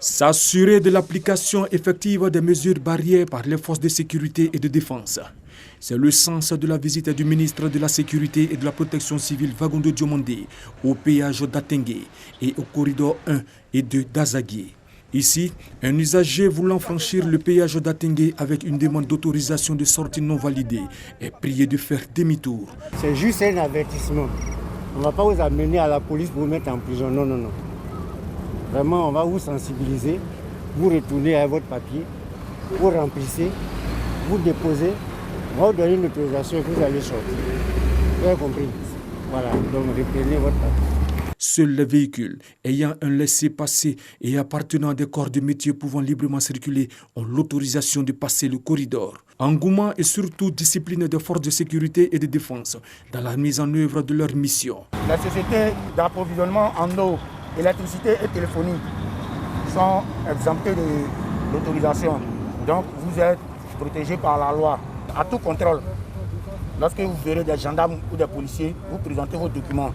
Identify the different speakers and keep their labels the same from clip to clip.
Speaker 1: S'assurer de l'application effective des mesures barrières par les forces de sécurité et de défense. C'est le sens de la visite du ministre de la Sécurité et de la Protection civile Vagondo Diomandé au péage d'Atengue et au corridor 1 et 2 d'Azagué. Ici, un usager voulant franchir le péage d'Atengue avec une demande d'autorisation de sortie non validée est prié de faire demi-tour.
Speaker 2: C'est juste un avertissement. On ne va pas vous amener à la police pour vous mettre en prison. Non, non, non. Vraiment, on va vous sensibiliser, vous retournez à votre papier, vous remplissez, vous déposez, on va vous donner une autorisation et vous allez sortir. Vous avez compris? Voilà, donc reprenez votre papier.
Speaker 1: Seuls les véhicules ayant un laissez-passer et appartenant à des corps de métier pouvant librement circuler ont l'autorisation de passer le corridor. Engouement et surtout discipline des forces de sécurité et de défense dans la mise en œuvre de leur mission.
Speaker 3: La société d'approvisionnement en eau, électricité et téléphonie sont exemptés de l'autorisation. Donc vous êtes protégés par la loi. À tout contrôle, lorsque vous verrez des gendarmes ou des policiers, vous présentez vos documents.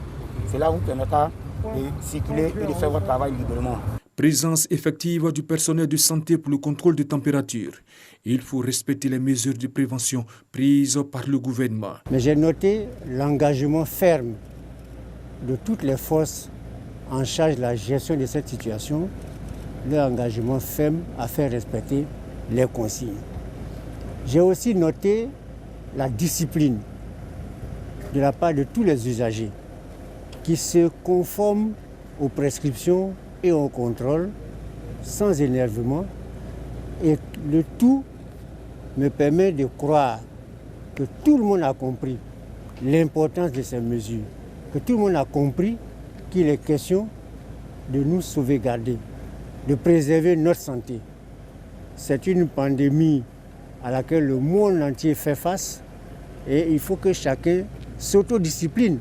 Speaker 3: Cela vous permettra de circuler et de faire votre travail librement.
Speaker 1: Présence effective du personnel de santé pour le contrôle de température. Il faut respecter les mesures de prévention prises par le gouvernement.
Speaker 2: Mais j'ai noté l'engagement ferme de toutes les forces en charge de la gestion de cette situation, leur engagement ferme à faire respecter les consignes. J'ai aussi noté la discipline de la part de tous les usagers qui se conforment aux prescriptions et au contrôle sans énervement. Et le tout me permet de croire que tout le monde a compris l'importance de ces mesures, que tout le monde a compris qu'il est question de nous sauvegarder, de préserver notre santé. C'est une pandémie à laquelle le monde entier fait face et il faut que chacun s'autodiscipline.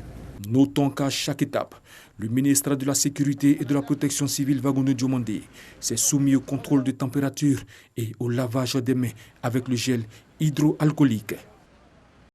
Speaker 1: Notons qu'à chaque étape, le ministre de la Sécurité et de la Protection civile Vagondo Diomandé s'est soumis au contrôle de température et au lavage des mains avec le gel hydroalcoolique.